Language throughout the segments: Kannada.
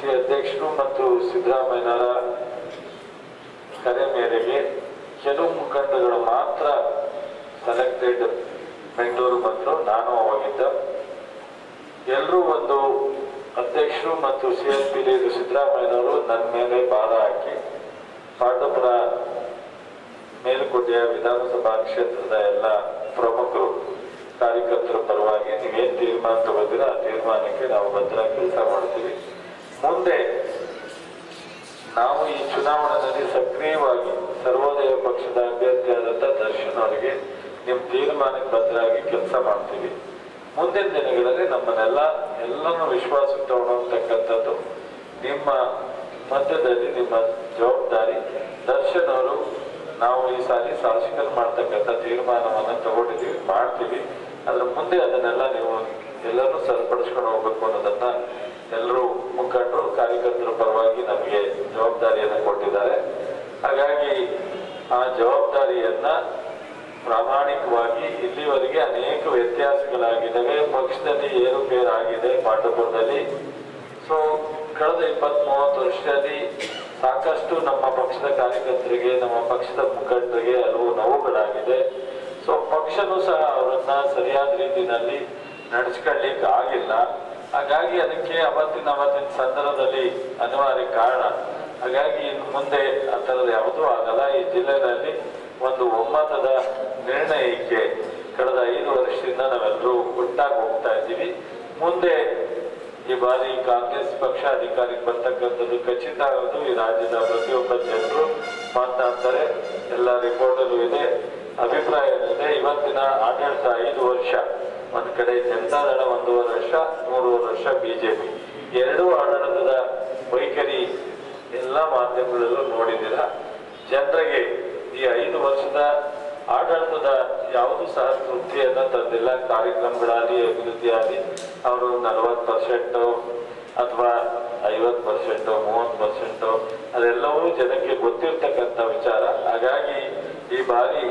ಕೆಪಿಸಿಸಿ ಅಧ್ಯಕ್ಷರು ಮತ್ತು ಸಿದ್ದರಾಮಯ್ಯನವರ ಕರೆ ಮೇರೆಗೆ ಕೆಲವು ಮುಖಂಡಗಳು ಮಾತ್ರ ಸೆಲೆಕ್ಟೆಡ್ ಬೆಂಗಳೂರು ಬಂದರು. ನಾನು ಅವಾಗಿದ್ದ ಎಲ್ಲರೂ ಒಂದು ಅಧ್ಯಕ್ಷರು ಮತ್ತು CLP ಲೀಡರ್ ಸಿದ್ದರಾಮಯ್ಯನವರು ನನ್ನ ಮೇಲೆ ಭಾರ ಹಾಕಿ ಪಾಂಡವಪುರ ಮೇಲುಕೋಟೆಯ ವಿಧಾನಸಭಾ ಕ್ಷೇತ್ರದ ಎಲ್ಲ ಪ್ರಮುಖರು ಕಾರ್ಯಕರ್ತರ ಪರವಾಗಿ ನೀವೇನು ತೀರ್ಮಾನ ತಗೋತೀರ ಆ ತೀರ್ಮಾನಕ್ಕೆ ನಾವು ಭದ್ರ ಕೆಲಸ ಮಾಡ್ತೀವಿ. ಮುಂದೆ ನಾವು ಈ ಚುನಾವಣೆಯಲ್ಲಿ ಸಕ್ರಿಯವಾಗಿ ಸರ್ವೋದಯ ಪಕ್ಷದ ಅಭ್ಯರ್ಥಿಯಾದಂಥ ದರ್ಶನ್ ಅವರಿಗೆ ನಿಮ್ಮ ತೀರ್ಮಾನಕ್ಕೆ ಭದ್ರಾಗಿ ಕೆಲಸ ಮಾಡ್ತೀವಿ. ಮುಂದಿನ ದಿನಗಳಲ್ಲಿ ಎಲ್ಲನೂ ವಿಶ್ವಾಸಕ್ಕೆ ತಗೊಳ್ಳತಕ್ಕಂಥದ್ದು ನಿಮ್ಮ ಮಧ್ಯದಲ್ಲಿ ನಿಮ್ಮ ಜವಾಬ್ದಾರಿ. ದರ್ಶನ್ ಅವರು ನಾವು ಈ ಸಾರಿ ಶಾಸಕರು ಮಾಡ್ತಕ್ಕಂಥ ತೀರ್ಮಾನವನ್ನು ತಗೊಂಡಿದ್ದೀವಿ, ಮಾಡ್ತೀವಿ. ಅದ್ರ ಮುಂದೆ ಅದನ್ನೆಲ್ಲ ನೀವು ಎಲ್ಲರೂ ಸರಿಪಡಿಸ್ಕೊಂಡು ಹೋಗ್ಬೇಕು ಅನ್ನೋದನ್ನ ಎಲ್ಲರೂ ಮುಖಂಡರು ಕಾರ್ಯಕರ್ತರ ಪರವಾಗಿ ನಮಗೆ ಜವಾಬ್ದಾರಿಯನ್ನು ಕೊಟ್ಟಿದ್ದಾರೆ. ಹಾಗಾಗಿ ಆ ಜವಾಬ್ದಾರಿಯನ್ನ ಪ್ರಾಮಾಣಿಕವಾಗಿ ಇಲ್ಲಿವರೆಗೆ ಅನೇಕ ವ್ಯತ್ಯಾಸಗಳಾಗಿದ್ದಾವೆ. ಪಕ್ಷದಲ್ಲಿ ಏರುಪೇರಾಗಿದೆ ಪಾಂಡವಪುರದಲ್ಲಿ. ಸೊ ಕಳೆದ 20-30 ವರ್ಷದಲ್ಲಿ ಸಾಕಷ್ಟು ನಮ್ಮ ಪಕ್ಷದ ಕಾರ್ಯಕರ್ತರಿಗೆ ನಮ್ಮ ಪಕ್ಷದ ಮುಖಂಡರಿಗೆ ಹಲವು ನೋವುಗಳಾಗಿದೆ. ಸೊ ಪಕ್ಷನೂ ಸಹ ಅವರನ್ನ ಸರಿಯಾದ ರೀತಿಯಲ್ಲಿ ನಡೆಸ್ಕೊಳ್ಳಿಕ್ಕೆ ಆಗಿಲ್ಲ. ಹಾಗಾಗಿ ಅದಕ್ಕೆ ಅವತ್ತಿನ ಸಂದರ್ಭದಲ್ಲಿ ಅನಿವಾರ್ಯ ಕಾರಣ. ಹಾಗಾಗಿ ಇನ್ನು ಮುಂದೆ ಆ ಥರದ ಯಾವುದೂ ಆಗಲ್ಲ. ಈ ಜಿಲ್ಲೆಯಲ್ಲಿ ಒಂದು ಒಮ್ಮತದ ನಿರ್ಣಯಕ್ಕೆ ಕಳೆದ 5 ವರ್ಷದಿಂದ ನಾವೆಲ್ಲರೂ ಒಟ್ಟಾಗಿ ಹೋಗ್ತಾ ಇದ್ದೀವಿ. ಮುಂದೆ ಈ ಬಾರಿ ಕಾಂಗ್ರೆಸ್ ಪಕ್ಷ ಅಧಿಕಾರಕ್ಕೆ ಬರ್ತಕ್ಕಂಥದ್ದು ಖಚಿತ ಆಗೋದು ಈ ರಾಜ್ಯದ ಪ್ರತಿಯೊಬ್ಬ ಜನರು ಮಾತನಾಡ್ತಾರೆ. ಎಲ್ಲ ರಿಪೋರ್ಟಲ್ಲೂ ಇದೆ, ಅಭಿಪ್ರಾಯ ಇದೆ. ಇವತ್ತಿನ ಆಡಳಿತ 5 ವರ್ಷ, ಒಂದು ಕಡೆ ಜನತಾದಳ 1.5 ವರ್ಷ, 3 ವರ್ಷ ಬಿಜೆಪಿ, ಎರಡೂ ಆಡಳಿತದ ವೈಖರಿ ಎಲ್ಲ ಮಾಧ್ಯಮಗಳಲ್ಲೂ ನೋಡಿದ್ದೀರ. ಜನರಿಗೆ ಈ 5 ವರ್ಷದ ಆಡಳಿತದ ಯಾವುದು ಸಹ ತೃಪ್ತಿಯನ್ನು ತಂದಿಲ್ಲ. ಕಾರ್ಯಕ್ರಮಗಳಾಗಲಿ ಅಭಿವೃದ್ಧಿ ಆಗಲಿ ಅವರು 40% ಅಥವಾ 50%, 30% ಅದೆಲ್ಲವೂ ಜನಕ್ಕೆ ಗೊತ್ತಿರ್ತಕ್ಕಂಥ ವಿಚಾರ. ಹಾಗಾಗಿ ಈ ಬಾರಿ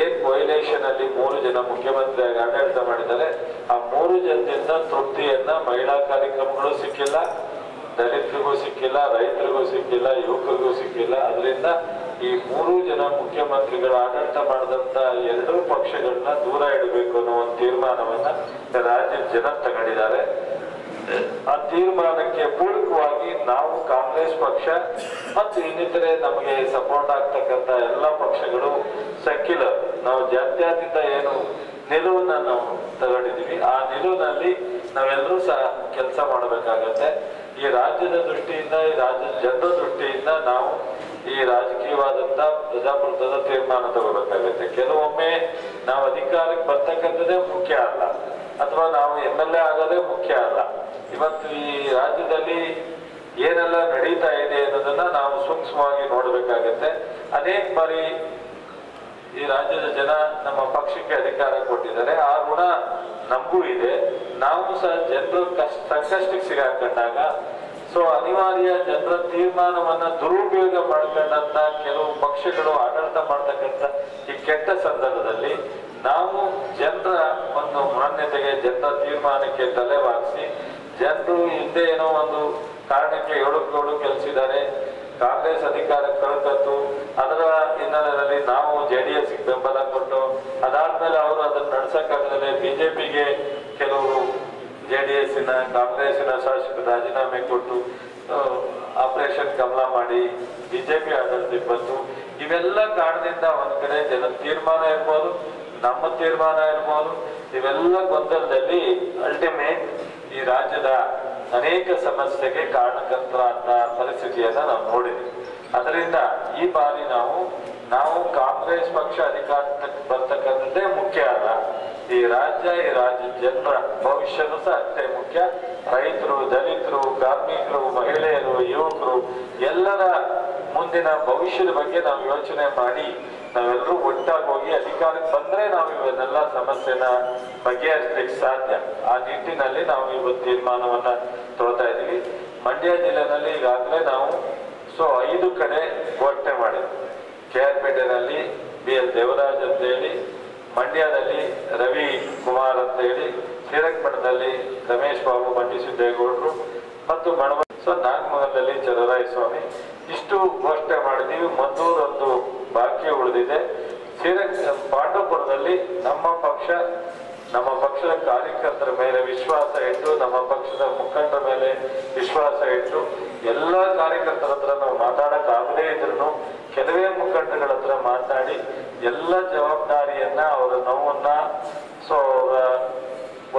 ಏನ್ ಕೊಯ್ಲೇಷನ್ ಅಲ್ಲಿ 3 ಜನ ಮುಖ್ಯಮಂತ್ರಿಯಾಗಿ ಆಡಳಿತ ಮಾಡಿದ್ದಾರೆ, ಆ 3 ಜನದಿಂದ ತೃಪ್ತಿಯನ್ನ ಮಹಿಳಾ ಕಾರ್ಯಕ್ರಮಗಳು ಸಿಕ್ಕಿಲ್ಲ, ದಲಿತರಿಗೂ ಸಿಕ್ಕಿಲ್ಲ, ರೈತರಿಗೂ ಸಿಕ್ಕಿಲ್ಲ, ಯುವಕರಿಗೂ ಸಿಕ್ಕಿಲ್ಲ. ಅದರಿಂದ ಈ 3 ಜನ ಮುಖ್ಯಮಂತ್ರಿಗಳು ಆಡಳಿತ ಮಾಡಿದಂತ 2 ಪಕ್ಷಗಳನ್ನ ದೂರ ಇಡಬೇಕು ಅನ್ನೋ ಒಂದು ತೀರ್ಮಾನವನ್ನ ರಾಜ್ಯದ ಜನ ತಗೊಂಡಿದ್ದಾರೆ. ಆ ತೀರ್ಮಾನಕ್ಕೆ ಪೂರಕವಾಗಿ ನಾವು ಕಾಂಗ್ರೆಸ್ ಪಕ್ಷ ಮತ್ತು ಇನ್ನಿತರೆ ನಮಗೆ ಸಪೋರ್ಟ್ ಆಗ್ತಕ್ಕಂಥ ಎಲ್ಲ ಪಕ್ಷಗಳು ಸೆಕ್ಯುಲರ್, ನಾವು ಜಾತ್ಯತೀತ ಏನು ನಿಲುವನ್ನ ನಾವು ತಗೊಂಡಿದ್ದೀವಿ, ಆ ನಿಲುವಿನಲ್ಲಿ ನಾವೆಲ್ಲರೂ ಸಹ ಕೆಲಸ ಮಾಡಬೇಕಾಗತ್ತೆ. ಈ ರಾಜ್ಯದ ದೃಷ್ಟಿಯಿಂದ, ಈ ರಾಜ್ಯದ ಜನರ ದೃಷ್ಟಿಯಿಂದ ನಾವು ಈ ರಾಜಕೀಯವಾದಂತ ಪ್ರಜಾಪ್ರಭುತ್ವದ ತೀರ್ಮಾನ ತಗೋಬೇಕಾಗತ್ತೆ. ಕೆಲವೊಮ್ಮೆ ನಾವು ಅಧಿಕಾರಕ್ಕೆ ಬರ್ತಕ್ಕಂಥದ್ದೇ ಮುಖ್ಯ ಅಲ್ಲ, ಅಥವಾ ನಾವು MLA ಆಗೋದೇ ಮುಖ್ಯ ಅಲ್ಲ. ಇವತ್ತು ಈ ರಾಜ್ಯದಲ್ಲಿ ಏನೆಲ್ಲ ನಡೀತಾ ಇದೆ ಅನ್ನೋದನ್ನ ನಾವು ಸೂಕ್ಷ್ಮವಾಗಿ ನೋಡಬೇಕಾಗತ್ತೆ. ಅನೇಕ ಬಾರಿ ಈ ರಾಜ್ಯದ ಜನ ನಮ್ಮ ಪಕ್ಷಕ್ಕೆ ಅಧಿಕಾರ ಕೊಟ್ಟಿದ್ದಾರೆ, ಆ ಋಣ ನಮಗೂ ಇದೆ. ನಾವು ಸಹ ಜನರು ಸಂಕಷ್ಟಕ್ಕೆ ಸಿಗಾಕೊಂಡಾಗ ಸೊ ಅನಿವಾರ್ಯ ಜನರ ತೀರ್ಮಾನವನ್ನ ದುರುಪಯೋಗ ಮಾಡ್ಕೊಂಡಂತ ಕೆಲವು ಪಕ್ಷಗಳು ಆಡಳಿತ ಮಾಡ್ತಕ್ಕಂಥ ಈ ಕೆಟ್ಟ ಸಂದರ್ಭದಲ್ಲಿ ನಾವು ಜನರ ಒಂದು ಮಾನ್ಯತೆಗೆ, ಜನರ ತೀರ್ಮಾನಕ್ಕೆ ತಲೆಬಾಗಿಸಿ, ಜನರು ಹಿಂದೆ ಏನೋ ಒಂದು ಕಾರಣಕ್ಕೆ 7 ಕೆಲಸಿದ್ದಾರೆ, ಕಾಂಗ್ರೆಸ್ ಅಧಿಕಾರ ಕಳ್ಕತ್ತು, ಅದರ ಹಿನ್ನೆಲೆಯಲ್ಲಿ ನಾವು JDS ಬೆಂಬಲ ಕೊಟ್ಟು, ಅದಾದ್ಮೇಲೆ ಅವರು ಅದನ್ನ ನಡ್ಸಕ್ಕಾಗದೆ ಬಿಜೆಪಿಗೆ ಕೆಲವರು JDS-ನ ಕಾಂಗ್ರೆಸ್ಸಿನ ಶಾಸಕರು ರಾಜೀನಾಮೆ ಕೊಟ್ಟು ಆಪರೇಷನ್ ಕಮಲ ಮಾಡಿ ಬಿಜೆಪಿ ಆಡಳಿತಕ್ಕೆ ಬಂತು. ಇವೆಲ್ಲ ಕಾರಣದಿಂದ ಒಂದ್ ಕಡೆ ಜನ ತೀರ್ಮಾನ ಇರ್ಬೋದು, ನಮ್ಮ ತೀರ್ಮಾನ ಇರ್ಬೋದು, ಇವೆಲ್ಲ ಗೊಂದಲದಲ್ಲಿ ಅಲ್ಟಿಮೇಟ್ ಈ ರಾಜ್ಯದ ಅನೇಕ ಸಮಸ್ಯೆಗೆ ಕಾರಣಕರ್ತರಾದ ಪರಿಸ್ಥಿತಿಯನ್ನ ನಾವು ನೋಡಿದ್ವಿ. ಅದರಿಂದ ಈ ಬಾರಿ ನಾವು ಕಾಂಗ್ರೆಸ್ ಪಕ್ಷ ಅಧಿಕಾರಕ್ಕೆ ಬರ್ತಕ್ಕಂಥದ್ದೇ ಮುಖ್ಯ ಅಲ್ಲ, ಈ ರಾಜ್ಯ ಜನರ ಭವಿಷ್ಯನೂ ಸಹ ಅಷ್ಟೇ ಮುಖ್ಯ. ರೈತರು, ದಲಿತರು, ಕಾರ್ಮಿಕರು, ಮಹಿಳೆಯರು, ಯುವಕರು ಎಲ್ಲರ ಮುಂದಿನ ಭವಿಷ್ಯದ ಬಗ್ಗೆ ನಾವು ಯೋಚನೆ ಮಾಡಿ ನಾವೆಲ್ಲರೂ ಒಟ್ಟಾಗಿ ಹೋಗಿ ಅಧಿಕಾರಕ್ಕೆ ಬಂದ್ರೆ ನಾವು ಇವನ್ನೆಲ್ಲ ಸಮಸ್ಯೆನ ಬಗೆಹರಿಸಲಿಕ್ಕೆ ಸಾಧ್ಯ. ಆ ನಿಟ್ಟಿನಲ್ಲಿ ನಾವು ಇವತ್ತು ತೀರ್ಮಾನವನ್ನ ತಗೋತಾ ಇದ್ದೀವಿ. ಮಂಡ್ಯ ಜಿಲ್ಲೆನಲ್ಲಿ ಈಗಾಗಲೇ ನಾವು 5 ಕಡೆ ಘೋಷಣೆ ಮಾಡಿದ್ವಿ. KR-ಪೇಟೆನಲ್ಲಿ BL ದೇವರಾಜ್ ಅಂತ ಹೇಳಿ, ಮಂಡ್ಯದಲ್ಲಿ ರವಿ ಕುಮಾರ್ ಅಂತ ಹೇಳಿ, ಶ್ರೀರಂಗಪಟ್ಟಣದಲ್ಲಿ ರಮೇಶ್ ಬಾಬು, ಬಂಡಿ ಸಿದ್ದೇಗೌಡರು ಮತ್ತು ಸೊ ನಾಗಮಂಗಲದಲ್ಲಿ ಚಲರಾಯಸ್ವಾಮಿ ಇಷ್ಟು ಘೋಷಣೆ ಮಾಡಿದ್ದೀವಿ. ಮದ್ದೂರೊಂದು ಬಾಕಿ ಉಳಿದಿದೆ. ಪಾಂಡವಪುರದಲ್ಲಿ ನಮ್ಮ ಪಕ್ಷದ ಕಾರ್ಯಕರ್ತರ ಮೇಲೆ ವಿಶ್ವಾಸ ಇಟ್ಟು, ನಮ್ಮ ಪಕ್ಷದ ಮುಖಂಡರ ಮೇಲೆ ವಿಶ್ವಾಸ ಇಟ್ಟು, ಎಲ್ಲ ಕಾರ್ಯಕರ್ತರ ಹತ್ರ ನಾವು ಮಾತಾಡಕ್ಕಾಗದೇ ಇದ್ರು ಕೆಲವೇ ಮುಖಂಡಗಳ ಹತ್ರ ಮಾತಾಡಿ ಎಲ್ಲ ಜವಾಬ್ದಾರಿಯನ್ನ, ಅವರ ನೋವನ್ನ, ಸೊ ಅವರ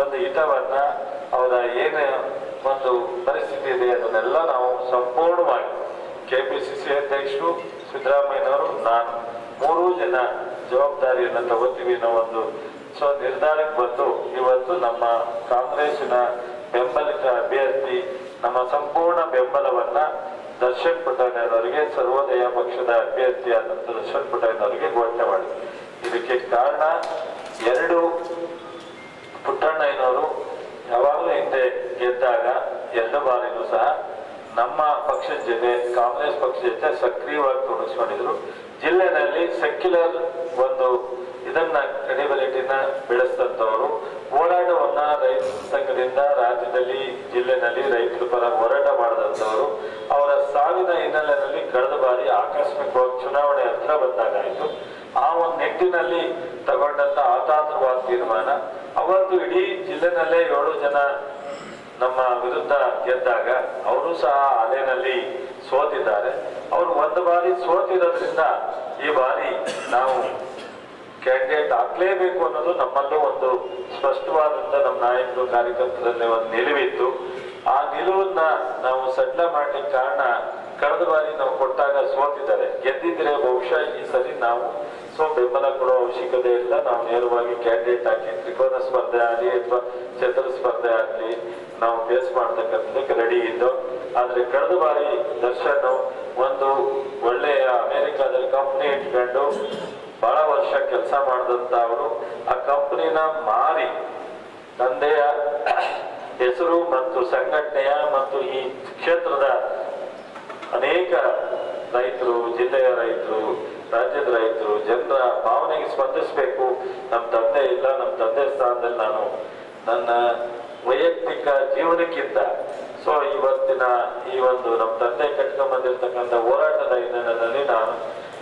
ಒಂದು ಹಿತವನ್ನ, ಅವರ ಏನು ಒಂದು ಪರಿಸ್ಥಿತಿ ಇದೆ ಅದನ್ನೆಲ್ಲ ನಾವು ಸಂಪೂರ್ಣವಾಗಿ ಕೆಪಿಸಿಸಿ ಅಧ್ಯಕ್ಷರು ಸಿದ್ದರಾಮಯ್ಯನವರು, ನಾನು 3 ಜನ ಜವಾಬ್ದಾರಿಯನ್ನ ತಗೋತೀವಿ ಅನ್ನೋ ಒಂದು ನಿರ್ಧಾರಕ್ಕೆ ಬಂದು ಇವತ್ತು ನಮ್ಮ ಕಾಂಗ್ರೆಸ್ಸಿನ ಬೆಂಬಲಿತ ಅಭ್ಯರ್ಥಿ ನಮ್ಮ ಸಂಪೂರ್ಣ ಬೆಂಬಲವನ್ನ ದರ್ಶನ್ ಪುಟ್ಟಣ್ಣನವರಿಗೆ, ಸರ್ವೋದಯ ಪಕ್ಷದ ಅಭ್ಯರ್ಥಿಯಾದಂಥ ದರ್ಶನ್ ಪುಟ್ಟಣ್ಣನವರಿಗೆ ಘೋಷಣೆ ಮಾಡಿ. ಇದಕ್ಕೆ ಕಾರಣ 2 ಪುಟ್ಟಣ್ಣಯ್ಯನವರು ಯಾವಾಗಲೂ ಹಿಂದೆ ಗೆದ್ದಾಗ 2 ಬಾರಿನೂ ಸಹ ನಮ್ಮ ಪಕ್ಷದ ಜೊತೆ, ಕಾಂಗ್ರೆಸ್ ಪಕ್ಷದ ಜೊತೆ ಸಕ್ರಿಯವಾಗಿ ತೊಡಗಿಸ್ಕೊಂಡಿದ್ರು. ಜಿಲ್ಲೆನಲ್ಲಿ ಸೆಕ್ಯುಲರ್ ಒಂದು ಇದನ್ನ ಕ್ರೆಡಿಬಿಲಿಟಿನ ಬೆಳೆಸಿದಂಥವರು, ಹೋರಾಟವನ್ನ ರೈತ ಸಂಘದಿಂದ ರಾಜ್ಯದಲ್ಲಿ ಜಿಲ್ಲೆನಲ್ಲಿ ರೈತರ ಪರ ಹೋರಾಟ ಮಾಡಿದಂಥವರು. ಅವರ ಸಾವಿನ ಹಿನ್ನೆಲೆಯಲ್ಲಿ ಕಳೆದ ಬಾರಿ ಆಕಸ್ಮಿಕವಾಗಿ ಚುನಾವಣೆ ಹತ್ರ ಬಂದಾಗಾಯಿತು. ಆ ಒಂದು ನಿಟ್ಟಿನಲ್ಲಿ ತಗೊಂಡಂತ ಆತಾತ್ರವಾದ ತೀರ್ಮಾನ ಅವತ್ತು ಇಡೀ ಜಿಲ್ಲೆನಲ್ಲೇ 7 ಜನ ನಮ್ಮ ವಿರುದ್ಧ ಗೆದ್ದಾಗ ಅವರು ಸಹ ಅಲೆನಲ್ಲಿ ಸೋತಿದ್ದಾರೆ. ಅವರು 1 ಬಾರಿ ಸೋತಿರೋದ್ರಿಂದ ಈ ಬಾರಿ ನಾವು ಕ್ಯಾಂಡಿಡೇಟ್ ಹಾಕ್ಲೇಬೇಕು ಅನ್ನೋದು ನಮ್ಮಲ್ಲೂ ಒಂದು ಸ್ಪಷ್ಟವಾದಂತ ನಮ್ಮ ನಾಯಕರು ಕಾರ್ಯಕರ್ತರಲ್ಲಿ ಒಂದು ನಿಲುವಿತ್ತು. ಆ ನಿಲುವನ್ನ ನಾವು ಸಡ್ಲ ಮಾಡ್ಲಿಕ್ಕೆ ಕಾರಣ ಕಳೆದ ಬಾರಿ ನಾವು ಕೊಟ್ಟಾಗ ಸೋತಿದ್ದಾರೆ. ಗೆದ್ದಿದ್ರೆ ಬಹುಶಃ ಈ ಸರಿ ನಾವು ಬೆಂಬಲ ಕೊಡೋ ಅವಶ್ಯಕತೆ ಇಲ್ಲ. ನಾವು ನೇರವಾಗಿ ಕ್ಯಾಂಡಿಡೇಟ್ ಹಾಕಿ ತ್ರಿಕೋನ ಸ್ಪರ್ಧೆ ಆಗಲಿ ಅಥವಾ ಚತುರ ಸ್ಪರ್ಧೆ ಆಗಲಿ ನಾವು ಫೇಸ್ ಮಾಡ್ತಕ್ಕಂಥದ್ದಕ್ಕೆ ರೆಡಿ ಇದ್ದು. ಆದ್ರೆ ಕಳೆದ ಬಾರಿ ದರ್ಶನ್ ಒಂದು ಒಳ್ಳೆಯ ಅಮೆರಿಕಾದಲ್ಲಿ ಕಂಪ್ನಿ ಇಟ್ಕೊಂಡು ಬಹಳ ವರ್ಷ ಕೆಲಸ ಮಾಡಿದಂತ ಅವರು ಆ ಕಂಪ್ನಿನ ಮಾರಿ ತಂದೆಯ ಹೆಸರು ಮತ್ತು ಸಂಘಟನೆಯ ಮತ್ತು ಈ ಕ್ಷೇತ್ರದ ಅನೇಕ ರೈತರು, ಜಿಲ್ಲೆಯ ರೈತರು, ರಾಜ್ಯದ ರೈತರು, ಜನರ ಭಾವನೆಗೆ ಸ್ಪಂದಿಸಬೇಕು. ನಮ್ಮ ತಂದೆ ಇಲ್ಲ, ನಮ್ಮ ತಂದೆ ಸ್ಥಾನದಲ್ಲಿ ನಾನು ನನ್ನ ವೈಯಕ್ತಿಕ ಜೀವನಕ್ಕಿಂತ ಇವತ್ತಿನ ಈ ಒಂದು ನಮ್ಮ ತಂದೆ ಕಟ್ಕೊಂಡ್ ಬಂದಿರ್ತಕ್ಕಂಥ ಹೋರಾಟದ ಹಿನ್ನೆಲೆಯಲ್ಲಿ ನಾನು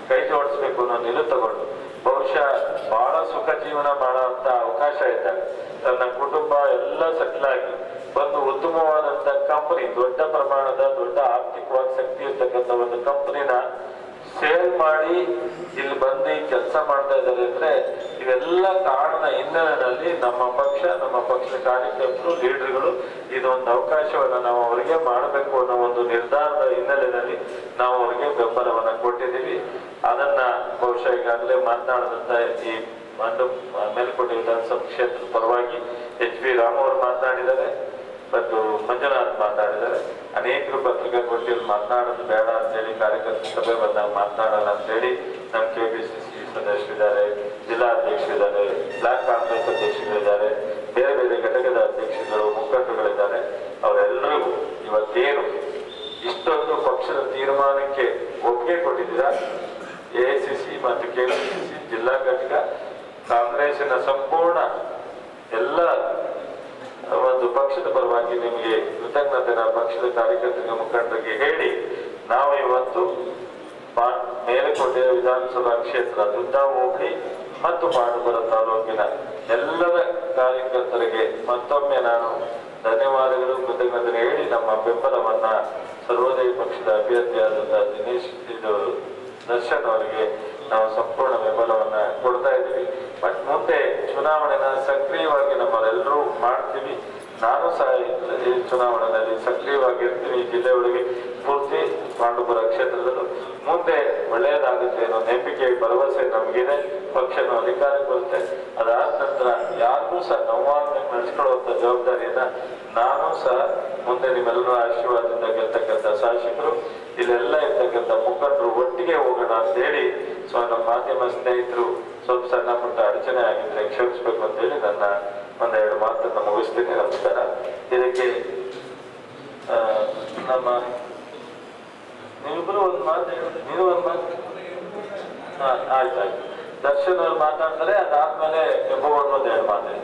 ಕೈ ಜೋಡಿಸ್ಬೇಕು ಅನ್ನೋ ನಿಲುವು ತಗೊಂಡು ಬಹುಶಃ ಬಹಳ ಸುಖ ಜೀವನ ಮಾಡುವಂತ ಅವಕಾಶ ಇದ್ದಾಗ ತನ್ನ ಕುಟುಂಬ ಎಲ್ಲ ಸೆಟ್ಲ್ ಆಗಿ ಒಂದು ಉತ್ತಮವಾದಂತ ಕಂಪನಿ, ದೊಡ್ಡ ಪ್ರಮಾಣದ ದೊಡ್ಡ ಆರ್ಥಿಕವಾಗಿ ಶಕ್ತಿ ಇರ್ತಕ್ಕಂಥ ಒಂದು ಕಂಪನಿನ ಸೇಲ್ ಮಾಡಿ ಇಲ್ಲಿ ಬಂದು ಕೆಲಸ ಮಾಡ್ತಾ ಇದ್ದಾರೆ ಅಂದ್ರೆ ಇವೆಲ್ಲ ಕಾರಣ ಹಿನ್ನೆಲೆಯಲ್ಲಿ ನಮ್ಮ ಪಕ್ಷದ ಕಾರ್ಯಕರ್ತರು, ಲೀಡರ್ಗಳು ಇದೊಂದು ಅವಕಾಶವನ್ನ ನಾವು ಅವರಿಗೆ ಮಾಡಬೇಕು ಅನ್ನೋ ಒಂದು ನಿರ್ಧಾರದ ಹಿನ್ನೆಲೆಯಲ್ಲಿ ನಾವು ಅವರಿಗೆ ಬೆಂಬಲವನ್ನ ಕೊಟ್ಟಿದ್ದೀವಿ. ಅದನ್ನ ಬಹುಶಃ ಈಗಾಗಲೇ ಮಾತನಾಡಿದಂತ ಈ ಮೇಲ್ಕೋಟೆ ವಿಧಾನಸಭಾ ಕ್ಷೇತ್ರದ ಪರವಾಗಿ HB ರಾಮ್ ಅವರು ಮಾತನಾಡಿದ್ದಾರೆ ಮತ್ತು ಮಂಜುನಾಥ್ ಮಾತಾಡಿದ್ದಾರೆ. ಅನೇಕರು ಪತ್ರಿಕಾಗೋಷ್ಠಿಯಲ್ಲಿ ಮಾತನಾಡೋದು ಬೇಡ ಅಂತೇಳಿ ಕಾರ್ಯಕರ್ತ ಸಭೆ ಬಂದಾಗ ಮಾತನಾಡೋಣ ಅಂತೇಳಿ ನಮ್ಮ KPCC ಸದಸ್ಯರಿದ್ದಾರೆ, ಜಿಲ್ಲಾ ಅಧ್ಯಕ್ಷರಿದ್ದಾರೆ, ಬ್ಲಾಕ್ ಕಾಂಗ್ರೆಸ್ ಅಧ್ಯಕ್ಷರಿದ್ದಾರೆ, ಬೇರೆ ಬೇರೆ ಘಟಕದ ಅಧ್ಯಕ್ಷರುಗಳು, ಮುಖಂಡರುಗಳಿದ್ದಾರೆ. ಅವರೆಲ್ಲರಿಗೂ ಇವತ್ತೇನು ಇಷ್ಟೊಂದು ಪಕ್ಷದ ತೀರ್ಮಾನಕ್ಕೆ ಒಪ್ಪಿಗೆ ಕೊಟ್ಟಿದ್ದೀರಾ, AICC ಮತ್ತು KPCC ಜಿಲ್ಲಾ ಘಟಕ ಕಾಂಗ್ರೆಸ್ಸಿನ ಸಂಪೂರ್ಣ ಎಲ್ಲ ಒಂದು ಪಕ್ಷದ ಪರವಾಗಿ ನಿಮಗೆ ಕೃತಜ್ಞತೆನ ಪಕ್ಷದ ಕಾರ್ಯಕರ್ತರಿಗೆ, ಮುಖಂಡರಿಗೆ ಹೇಳಿ ನಾವು ಇವತ್ತು ಮೇಲುಕೋಟೆ ವಿಧಾನಸಭಾ ಕ್ಷೇತ್ರ ದುದ್ದ ಹೋಬಳಿ ಮತ್ತು ಪಾಂಡವಪುರ ತಾಲೂಕಿನ ಎಲ್ಲರ ಕಾರ್ಯಕರ್ತರಿಗೆ ಮತ್ತೊಮ್ಮೆ ನಾನು ಧನ್ಯವಾದಗಳು, ಕೃತಜ್ಞತೆ ಹೇಳಿ ನಮ್ಮ ಬೆಂಬಲವನ್ನ ಸರ್ವೋದಯ ಪಕ್ಷದ ಅಭ್ಯರ್ಥಿಯಾದಂತಹ ದರ್ಶನ್ ಅವರಿಗೆ ನಾವು ಸಂಪೂರ್ಣ ಬೆಂಬಲವನ್ನ ಕೊಡ್ತಾ ಇದ್ದೀವಿ. ಬಟ್ ಮುಂದೆ ಚುನಾವಣೆನ ಸಕ್ರಿಯವಾಗಿ ನಮ್ಮರೆಲ್ಲರೂ ಮಾಡ್ತೀವಿ. ನಾನು ಸಹ ಈ ಚುನಾವಣೆಯಲ್ಲಿ ಸಕ್ರಿಯವಾಗಿರ್ತೀನಿ. ಜಿಲ್ಲೆಯೊಳಗೆ ಪೂರ್ತಿ ಪಾಂಡವಪುರ ಕ್ಷೇತ್ರದಲ್ಲೂ ಮುಂದೆ ಒಳ್ಳೆಯದಾಗುತ್ತೆ ಅನ್ನೋ ನಂಬಿಕೆ, ಭರವಸೆ ನಮಗಿದೆ. ಪಕ್ಷನ ಅಧಿಕಾರಕ್ಕೆ ಬರುತ್ತೆ. ಅದಾದ ನಂತರ ಯಾರಿಗೂ ಸಹ ನೋವಾಗಿ ನಡೆಸ್ಕೊಳ್ಳುವಂತ ಜವಾಬ್ದಾರಿಯನ್ನ ನಾನು ಸಹ ಮುಂದೆ ನಿಮ್ಮೆಲ್ಲರ ಆಶೀರ್ವಾದದಿಂದ ಗೆಲ್ತಕ್ಕಂಥ ಶಾಸಕರು, ಇಲ್ಲೆಲ್ಲ ಇರ್ತಕ್ಕಂಥ ಮುಖಂಡರು ಒಟ್ಟಿಗೆ ಹೋಗೋಣ ಅಂತ ಹೇಳಿ ನಮ್ಮ ಮಾಧ್ಯಮ ಸ್ನೇಹಿತರು ಸ್ವಲ್ಪ ಸಣ್ಣ ಪುಟ್ಟ ಅಡಚಣೆ ಆಗಿದ್ರೆ ಕ್ಷಮಿಸ್ಬೇಕು ಅಂತ ಹೇಳಿ ನನ್ನ ಒಂದೆರಡು ಮಾತನ್ನ ಮುಗಿಸ್ತೀನಿ. ನಮಸ್ಕಾರ. ಇದಕ್ಕೆ ನಮ್ಮ ನೀವಿಬ್ರು ಒಂದು ಮಾತು ಹೇಳಿದ್ರೆ, ನೀವು ಒಂದು ಮಾತು. ಆಯ್ತಾಯ್ತು. ದರ್ಶನ್ ಅವ್ರು ಮಾತಾಡ್ತಾರೆ, ಅದಾದ್ಮೇಲೆ ಒಂದೆರಡು ಮಾತು.